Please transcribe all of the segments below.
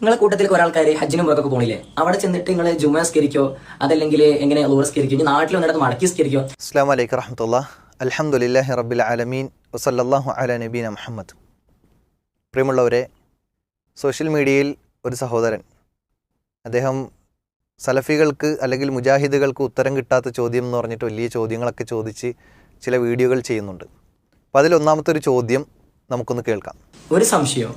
നിങ്ങളെ കൂട്ടത്തിൽ കുറെ ആൾക്കാർ ഹജ്ജിനും പുറത്തൊക്കെ പോണില്ലേ, അവിടെ ചെന്നിട്ട് നിങ്ങൾ ജുമാ സ്കരിക്കോ അതല്ലെങ്കിൽ എങ്ങനെ ലോർ സ്കരിക്കോ, ഇനി നാട്ടിൽ വന്നിടത്ത് മടക്കി സ്കരിക്കോ? അസ്സലാമു അലൈക്കും വറഹ്മത്തുള്ളാഹി. അൽഹംദുലില്ലാഹി റബ്ബിൽ ആലമീൻ വസല്ലല്ലാഹു അലാ നബീന മുഹമ്മദ്. പ്രിയമുള്ളവരെ, സോഷ്യൽ മീഡിയയിൽ ഒരു സഹോദരൻ അദ്ദേഹം സലഫികൾക്ക് അല്ലെങ്കിൽ മുജാഹിദുകൾക്ക് ഉത്തരം കിട്ടാത്ത ചോദ്യം എന്ന് പറഞ്ഞിട്ട് വലിയ ചോദ്യങ്ങളൊക്കെ ചോദിച്ച് ചില വീഡിയോകൾ ചെയ്യുന്നുണ്ട്. അപ്പോൾ അതിലൊന്നാമത്തെ ഒരു ചോദ്യം നമുക്കൊന്ന് കേൾക്കാം. ഒരു സംശയം,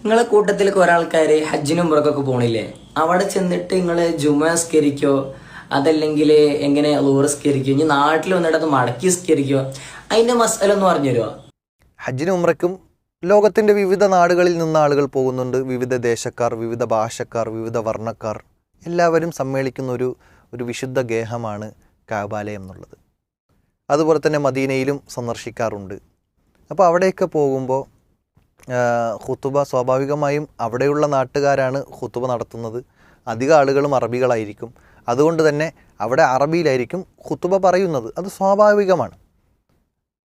നിങ്ങളെ കൂട്ടത്തിൽ കുറെ ആൾക്കാർ ഹജ്ജിനും പുറത്തൊക്കെ പോണില്ലേ, അവിടെ ചെന്നിട്ട് നിങ്ങൾ ജുമാ സ്കരിക്കോ അതല്ലെങ്കിൽ എങ്ങനെ ലോർ സ്കരിക്കോ, ഇനി നാട്ടിൽ വന്നിടത്ത് മടക്കി സ്കരിക്കോ, അതിന്റെ മസല ഒന്ന് പറഞ്ഞു തരുമോ? ഹജ്ജിനും ഉംറയ്ക്കും ലോകത്തിൻ്റെ വിവിധ നാടുകളിൽ നിന്ന് ആളുകൾ പോകുന്നുണ്ട്. വിവിധ ദേശക്കാർ, വിവിധ ഭാഷക്കാർ, വിവിധ വർണ്ണക്കാർ എല്ലാവരും സമ്മേളിക്കുന്ന ഒരു വിശുദ്ധ ഗേഹമാണ് കഅബാലയം എന്നുള്ളത്. അതുപോലെ തന്നെ മദീനയിലും സന്ദർശിക്കാറുണ്ട്. അപ്പോൾ അവിടെയൊക്കെ പോകുമ്പോൾ ഖുതുബ സ്വാഭാവികമായും അവിടെയുള്ള നാട്ടുകാരാണ് ഖുതുബ നടത്തുന്നത്. അധിക ആളുകളും അറബികളായിരിക്കും. അതുകൊണ്ട് തന്നെ അവിടെ അറബിയിലായിരിക്കും ഖുതുബ പറയുന്നത്. അത് സ്വാഭാവികമാണ്.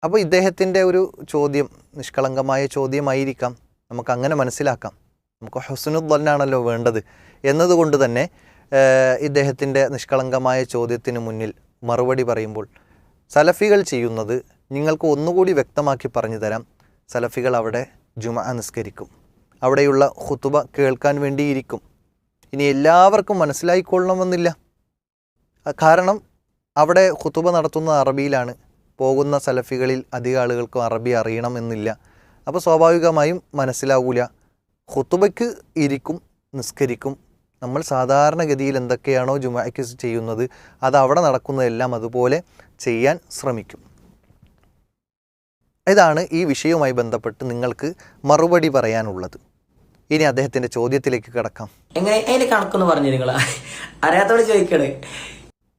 അപ്പോൾ ഇദ്ദേഹത്തിൻ്റെ ഒരു ചോദ്യം നിഷ്കളങ്കമായ ചോദ്യമായിരിക്കാം, നമുക്കങ്ങനെ മനസ്സിലാക്കാം. നമുക്ക് ഹുസ്നുദ്ദന്നാണല്ലോ വേണ്ടത് എന്നതുകൊണ്ട് തന്നെ ഇദ്ദേഹത്തിൻ്റെ നിഷ്കളങ്കമായ ചോദ്യത്തിന് മുന്നിൽ മറുപടി പറയുമ്പോൾ സലഫികൾ ചെയ്യുന്നത് നിങ്ങൾക്ക് ഒന്നുകൂടി വ്യക്തമാക്കി പറഞ്ഞു തരാം. സലഫികൾ അവിടെ ജുമഅ നിസ്കരിക്കും, അവിടെയുള്ള ഖുതുബ കേൾക്കാൻ വേണ്ടിയിരിക്കും. ഇനി എല്ലാവർക്കും മനസ്സിലായിക്കൊള്ളണമെന്നില്ല. കാരണം അവിടെ ഖുതുബ നടത്തുന്ന അറബിയിലാണ്. പോകുന്ന സലഫികളിൽ അധിക ആളുകൾക്കും അറബി അറിയണം എന്നില്ല. അപ്പോൾ സ്വാഭാവികമായും മനസ്സിലാവൂല. ഖുതുബയ്ക്ക് ഇരിക്കും, നിസ്കരിക്കും. നമ്മൾ സാധാരണഗതിയിൽ എന്തൊക്കെയാണോ ജുമഅയ്ക്ക് ചെയ്യുന്നത് അത് അവിടെ നടക്കുന്നതെല്ലാം അതുപോലെ ചെയ്യാൻ ശ്രമിക്കും. ഇതാണ് ഈ വിഷയവുമായി ബന്ധപ്പെട്ട് നിങ്ങൾക്ക് മറുപടി പറയാനുള്ളത്. ഇനി അദ്ദേഹത്തിൻ്റെ ചോദ്യത്തിലേക്ക് കിടക്കാം. എങ്ങനെ അതിന്റെ കണക്കൊന്ന് പറഞ്ഞു നിങ്ങൾ, അറിയാത്തോട് ചോദിക്കണേ.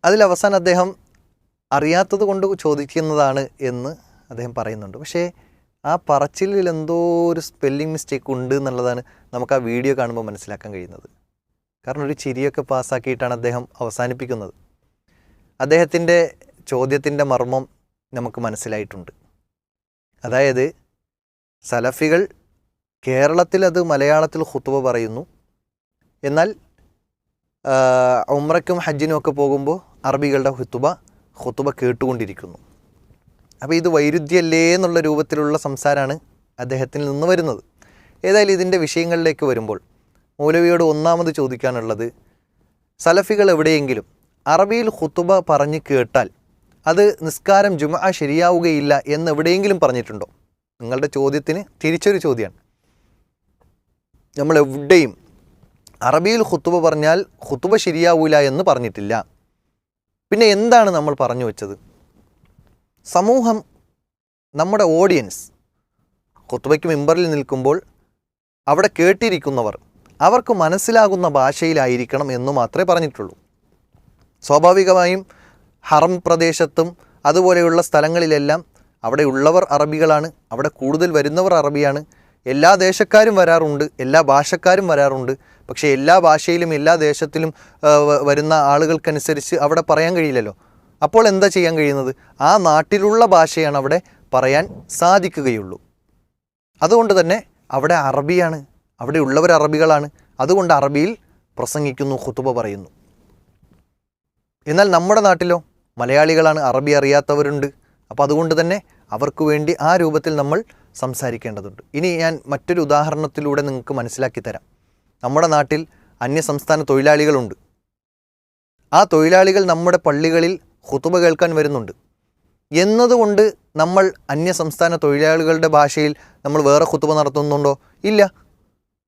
അതിലവസാനം അദ്ദേഹം അറിയാത്തത് കൊണ്ട് ചോദിക്കുന്നതാണ് എന്ന് അദ്ദേഹം പറയുന്നുണ്ട്. പക്ഷേ ആ പറച്ചിലിൽ എന്തോ ഒരു സ്പെല്ലിംഗ് മിസ്റ്റേക്ക് ഉണ്ട് എന്നുള്ളതാണ് നമുക്ക് ആ വീഡിയോ കാണുമ്പോൾ മനസ്സിലാക്കാൻ കഴിയുന്നത്. കാരണം ഒരു ചിരിയൊക്കെ പാസ്സാക്കിയിട്ടാണ് അദ്ദേഹം അവസാനിപ്പിക്കുന്നത്. അദ്ദേഹത്തിൻ്റെ ചോദ്യത്തിൻ്റെ മർമ്മം നമുക്ക് മനസ്സിലായിട്ടുണ്ട്. അതായത് സലഫികൾ കേരളത്തിൽ അത് മലയാളത്തിൽ ഖുതുബ പറയുന്നു, എന്നാൽ ഉംറയ്ക്കും ഹജ്ജിനും ഒക്കെ പോകുമ്പോൾ അറബികളുടെ ഖുതുബ കേട്ടുകൊണ്ടിരിക്കുന്നു. അപ്പോൾ ഇത് വൈരുദ്ധ്യമല്ലേ എന്നുള്ള രൂപത്തിലുള്ള സംസാരമാണ് അദ്ദേഹത്തിൽ നിന്ന് വരുന്നത്. ഏതായാലും ഇതിൻ്റെ വിഷയങ്ങളിലേക്ക് വരുമ്പോൾ മൗലവിയോട് ഒന്നാമത് ചോദിക്കാനുള്ളത്, സലഫികൾ എവിടെയെങ്കിലും അറബിയിൽ ഖുതുബ പറഞ്ഞ് കേട്ടാൽ അത് നിസ്കാരം ജുമഅ ശരിയാവുകയില്ല എന്ന് എവിടെയെങ്കിലും പറഞ്ഞിട്ടുണ്ടോ? നിങ്ങളുടെ ചോദ്യത്തിന് തിരിച്ചൊരു ചോദ്യമാണ്. നമ്മൾ എവിടെയും അറബിയിൽ ഖുതുബ പറഞ്ഞാൽ ഖുതുബ ശരിയാവില്ല എന്ന് പറഞ്ഞിട്ടില്ല. പിന്നെ എന്താണ് നമ്മൾ പറഞ്ഞു വെച്ചത്? സമൂഹം, നമ്മുടെ ഓഡിയൻസ് ഖുതുബയ്ക്ക് മിമ്പറിൽ നിൽക്കുമ്പോൾ അവിടെ കേട്ടിരിക്കുന്നവർ അവർക്ക് മനസ്സിലാകുന്ന ഭാഷയിലായിരിക്കണം എന്ന് മാത്രമേ പറഞ്ഞിട്ടുള്ളൂ. സ്വാഭാവികമായും ഹറം പ്രദേശത്തും അതുപോലെയുള്ള സ്ഥലങ്ങളിലെല്ലാം അവിടെ ഉള്ളവർ അറബികളാണ്, അവിടെ കൂടുതൽ വരുന്നവർ അറബിയാണ്. എല്ലാ ദേശക്കാരും വരാറുണ്ട്, എല്ലാ ഭാഷക്കാരും വരാറുണ്ട്. പക്ഷേ എല്ലാ ഭാഷയിലും എല്ലാ ദേശത്തിലും വരുന്ന ആളുകൾക്കനുസരിച്ച് അവിടെ പറയാൻ കഴിയില്ലല്ലോ. അപ്പോൾ എന്താ ചെയ്യാൻ കഴിയുന്നത്? ആ നാട്ടിലുള്ള ഭാഷയാണ് അവിടെ പറയാൻ സാധിക്കുകയുള്ളൂ. അതുകൊണ്ട് തന്നെ അവിടെ അറബിയാണ്, അവിടെ ഉള്ളവർ അറബികളാണ്. അതുകൊണ്ട് അറബിയിൽ പ്രസംഗിക്കുന്നു, ഖുതുബ പറയുന്നു. എന്നാൽ നമ്മുടെ നാട്ടിലോ മലയാളികളാണ്, അറബി അറിയാത്തവരുണ്ട്. അപ്പോൾ അതുകൊണ്ട് തന്നെ അവർക്ക് വേണ്ടി ആ രൂപത്തിൽ നമ്മൾ സംസാരിക്കേണ്ടതുണ്ട്. ഇനി ഞാൻ മറ്റൊരു ഉദാഹരണത്തിലൂടെ നിങ്ങൾക്ക് മനസ്സിലാക്കി തരാം. നമ്മുടെ നാട്ടിൽ അന്യസംസ്ഥാന തൊഴിലാളികളുണ്ട്. ആ തൊഴിലാളികൾ നമ്മുടെ പള്ളികളിൽ ഖുതുബ കേൾക്കാൻ വരുന്നുണ്ട് എന്നതുകൊണ്ട് നമ്മൾ അന്യസംസ്ഥാന തൊഴിലാളികളുടെ ഭാഷയിൽ നമ്മൾ വേറെ ഖുതുബ നടത്തുന്നുണ്ടോ? ഇല്ല.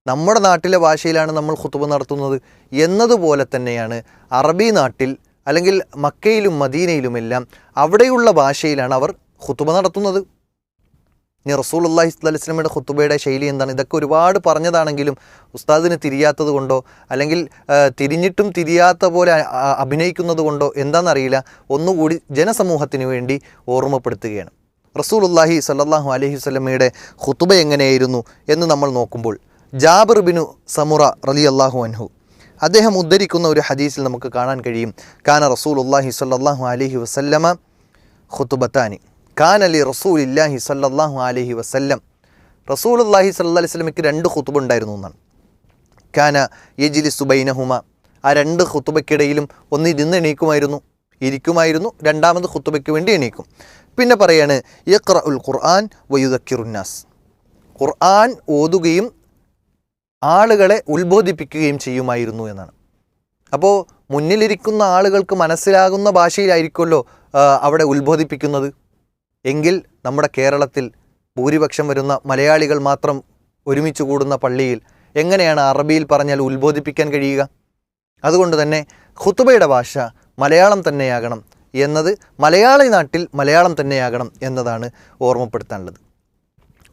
നമ്മുടെ നാട്ടിലെ ഭാഷയിലാണ് നമ്മൾ ഖുതുബ നടത്തുന്നത് എന്നതുപോലെ തന്നെയാണ് അറബി നാട്ടിൽ അല്ലെങ്കിൽ മക്കയിലും മദീനയിലുമെല്ലാം അവിടെയുള്ള ഭാഷയിലാണ് അവർ ഖുതുബ നടത്തുന്നത്. ഇനി റസൂലുള്ളാഹി സ്വല്ലല്ലാഹു അലൈഹി വസല്ലമയുടെ ഖുതുബയുടെ ശൈലി എന്താണ്? ഇതൊക്കെ ഒരുപാട് പറഞ്ഞതാണെങ്കിലും ഉസ്താദിന് തിരിയാത്തത് കൊണ്ടോ അല്ലെങ്കിൽ തിരിഞ്ഞിട്ടും തിരിയാത്ത പോലെ അഭിനയിക്കുന്നത് കൊണ്ടോ എന്താണെന്നറിയില്ല, ഒന്നുകൂടി ജനസമൂഹത്തിന് വേണ്ടി ഓർമ്മപ്പെടുത്തുകയാണ്. റസൂലുള്ളാഹി സ്വല്ലല്ലാഹു അലൈഹി വസല്ലമയുടെ ഖുതുബ എങ്ങനെയായിരുന്നു എന്ന് നമ്മൾ നോക്കുമ്പോൾ ജാബിർ ബിനു സമുറ റളിയല്ലാഹു അൻഹു അദ്ദേഹം ഉദ്ധരിക്കുന്ന ഒരു ഹദീസിൽ നമുക്ക് കാണാൻ കഴിയും, കാന റസൂലുള്ളാഹി സ്വല്ലല്ലാഹു അലൈഹി വസല്ലമ ഖുതുബത്താനി കാന ലി റസൂലില്ലാഹി സ്വല്ലല്ലാഹു അലൈഹി വസല്ലം. റസൂലുള്ളാഹി സ്വല്ലല്ലാഹു അലൈഹി വസല്ലമയ്ക്ക് 2 ഖുതുബ ഉണ്ടായിരുന്നു എന്നാണ്. കാന യജ്ലിസു ബൈനഹുമ, ആ രണ്ട് ഖുതുബയ്ക്കിടയിലും ഒന്ന് ഇരുന്ന് ഇരിക്കുമായിരുന്നു, രണ്ടാമത് ഖുതുബയ്ക്ക് വേണ്ടി എണീക്കും. പിന്നെ പറയാണ് യഖ്റഉൽ ഖുർആൻ വയുദക്കിറുന്നാസ്, ഖുർആൻ ഓതുകയും ആളുകളെ ഉത്ബോധിപ്പിക്കുകയും ചെയ്യുമായിരുന്നു എന്നാണ്. അപ്പോൾ മുന്നിലിരിക്കുന്ന ആളുകൾക്ക് മനസ്സിലാകുന്ന ഭാഷയിലായിരിക്കുമല്ലോ അവിടെ ഉത്ബോധിപ്പിക്കുന്നത്. എങ്കിൽ നമ്മുടെ കേരളത്തിൽ ഭൂരിപക്ഷം വരുന്ന മലയാളികൾ മാത്രം ഒരുമിച്ച് കൂടുന്ന പള്ളിയിൽ എങ്ങനെയാണ് അറബിയിൽ പറഞ്ഞാൽ ഉത്ബോധിപ്പിക്കാൻ കഴിയുക? അതുകൊണ്ട് തന്നെ ഖുതുബയുടെ ഭാഷ മലയാളം തന്നെയാകണം എന്നത്, മലയാളി നാട്ടിൽ മലയാളം തന്നെയാകണം എന്നതാണ് ഓർമ്മപ്പെടുത്താനുള്ളത്.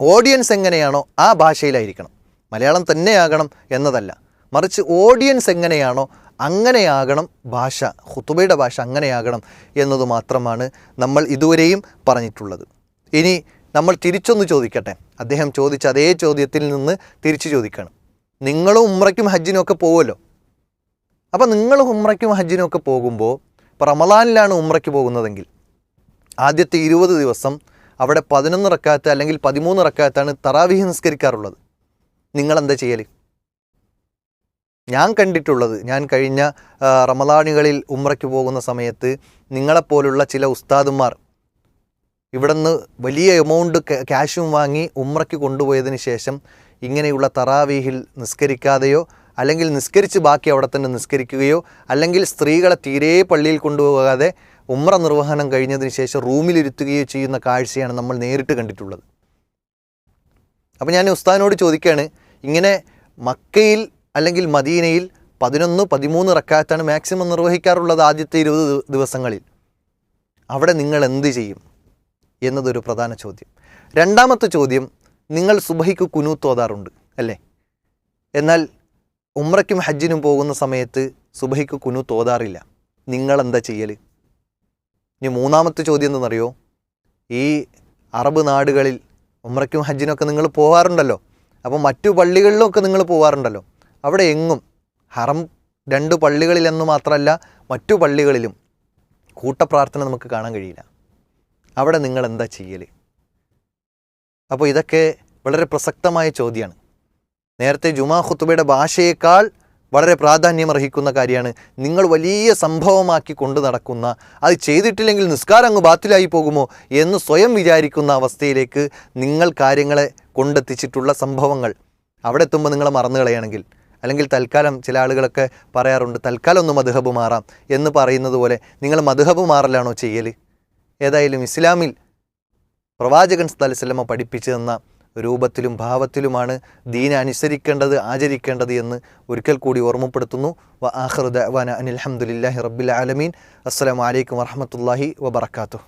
ഓഡിയൻസ് എങ്ങനെയാണോ ആ ഭാഷയിലായിരിക്കണം, മലയാളം തന്നെയാകണം എന്നതല്ല, മറിച്ച് ഓഡിയൻസ് എങ്ങനെയാണോ അങ്ങനെയാകണം ഭാഷ, ഖുതുബയുടെ ഭാഷ അങ്ങനെയാകണം എന്നത് മാത്രമാണ് നമ്മൾ ഇതുവരെയും പറഞ്ഞിട്ടുള്ളത്. ഇനി നമ്മൾ തിരിച്ചൊന്ന് ചോദിക്കട്ടെ, അദ്ദേഹം ചോദിച്ച അതേ ചോദ്യത്തിൽ നിന്ന് തിരിച്ചു ചോദിക്കണം. നിങ്ങളും ഉംറയ്ക്കും ഹജ്ജിനും ഒക്കെ പോകുമല്ലോ. അപ്പോൾ നിങ്ങൾ ഉംറയ്ക്കും ഹജ്ജിനും ഒക്കെ പോകുമ്പോൾ, ഇപ്പോൾ റമളാനിലാണ് ഉംറയ്ക്ക് പോകുന്നതെങ്കിൽ ആദ്യത്തെ 20 ദിവസം അവിടെ 11 റക്അത്ത് അല്ലെങ്കിൽ 13 റക്അത്താണ് തറാവീഹ് നിസ്കരിക്കാറുള്ളത്. നിങ്ങളെന്താ ചെയ്യൽ? ഞാൻ കണ്ടിട്ടുള്ളത്, ഞാൻ കഴിഞ്ഞ റമളാനുകളിൽ ഉംറയ്ക്ക് പോകുന്ന സമയത്ത് നിങ്ങളെപ്പോലുള്ള ചില ഉസ്താദുമാർ ഇവിടുന്ന് വലിയ എമൗണ്ട് ക്യാഷും വാങ്ങി ഉംറയ്ക്ക് കൊണ്ടുപോയതിന് ശേഷം ഇങ്ങനെയുള്ള തറാവീഹിൽ നിസ്കരിക്കാതെയോ അല്ലെങ്കിൽ നിസ്കരിച്ച് ബാക്കി അവിടെ തന്നെ നിസ്കരിക്കുകയോ അല്ലെങ്കിൽ സ്ത്രീകളെ തീരെ പള്ളിയിൽ കൊണ്ടുപോകാതെ ഉംറ നിർവഹണം കഴിഞ്ഞതിന് ശേഷം റൂമിലിരുത്തുകയോ ചെയ്യുന്ന കാഴ്ചയാണ് നമ്മൾ നേരിട്ട് കണ്ടിട്ടുള്ളത്. അപ്പോൾ ഞാൻ ഉസ്താദിനോട് ചോദിക്കുകയാണ്, ഇങ്ങനെ മക്കയിൽ അല്ലെങ്കിൽ മദീനയിൽ 11-13 റക്അത്താണ് മാക്സിമം നിർവഹിക്കാറുള്ളത് ആദ്യത്തെ 20 ദിവസങ്ങളിൽ. അവിടെ നിങ്ങൾ എന്ത് ചെയ്യും എന്നതൊരു പ്രധാന ചോദ്യം. രണ്ടാമത്തെ ചോദ്യം, നിങ്ങൾ സുബഹിക്ക് കുനൂത്ത് ഓതാറുണ്ട് അല്ലേ? എന്നാൽ ഉംറയ്ക്കും ഹജ്ജിനും പോകുന്ന സമയത്ത് സുബഹിക്ക് കുനൂത്ത് ഓതാറില്ല. നിങ്ങളെന്താ ചെയ്യൽ? ഇനി മൂന്നാമത്തെ ചോദ്യം എന്തെന്നറിയോ? ഈ അറബ് നാടുകളിൽ ഉംറയ്ക്കും ഹജ്ജിനൊക്കെ നിങ്ങൾ പോകാറുണ്ടല്ലോ, അപ്പോൾ മറ്റു പള്ളികളിലൊക്കെ നിങ്ങൾ പോകാറുണ്ടല്ലോ. അവിടെ എങ്ങും ഹറം 2 പള്ളികളിലെന്ന് മാത്രമല്ല മറ്റു പള്ളികളിലും കൂട്ടപ്രാർത്ഥന നമുക്ക് കാണാൻ കഴിയില്ല. അവിടെ നിങ്ങൾ എന്താ ചെയ്യൽ? അപ്പോൾ ഇതൊക്കെ വളരെ പ്രസക്തമായ ചോദ്യമാണ്. നേരത്തെ ജുമാ ഖുതുബയുടെ ഭാഷയേക്കാൾ വളരെ പ്രാധാന്യം അർഹിക്കുന്ന കാര്യമാണ്. നിങ്ങൾ വലിയ സംഭവമാക്കി കൊണ്ടു നടക്കുന്ന, അത് ചെയ്തിട്ടില്ലെങ്കിൽ നിസ്കാരം അങ്ങ് ബാത്തിലായി പോകുമോ എന്ന് സ്വയം വിചാരിക്കുന്ന അവസ്ഥയിലേക്ക് നിങ്ങൾ കാര്യങ്ങളെ കൊണ്ടെത്തിച്ചിട്ടുള്ള സംഭവങ്ങൾ അവിടെ എത്തുമ്പോൾ നിങ്ങളെ മറന്നു കളയുകയാണെങ്കിൽ, അല്ലെങ്കിൽ തൽക്കാലം ചില ആളുകളൊക്കെ പറയാറുണ്ട് തൽക്കാലം ഒന്ന് മദ്ഹബ് മാറാം എന്ന് പറയുന്നത് പോലെ നിങ്ങൾ മദ്ഹബ് മാറലാണോ ചെയ്യൽ? ഏതായാലും ഇസ്ലാമിൽ പ്രവാചകൻ സല്ലല്ലാഹു അലൈഹി വസല്ലം പഠിപ്പിച്ചു തന്ന രൂപത്തിലും ഭാവത്തിലുമാണ് ദീൻ അനുസരിക്കേണ്ടത്, ആചരിക്കേണ്ടത് എന്ന് ഒരിക്കൽ കൂടി ഓർമ്മപ്പെടുത്തുന്നു. വ ആഖിറു ദഅ്വാന അനിൽ ഹംദുലില്ലാഹി റബ്ബിൽ ആലമീൻ. അസ്സലാമു അലൈക്കും വറഹ്മത്തുള്ളാഹി വബറകാതുഹു.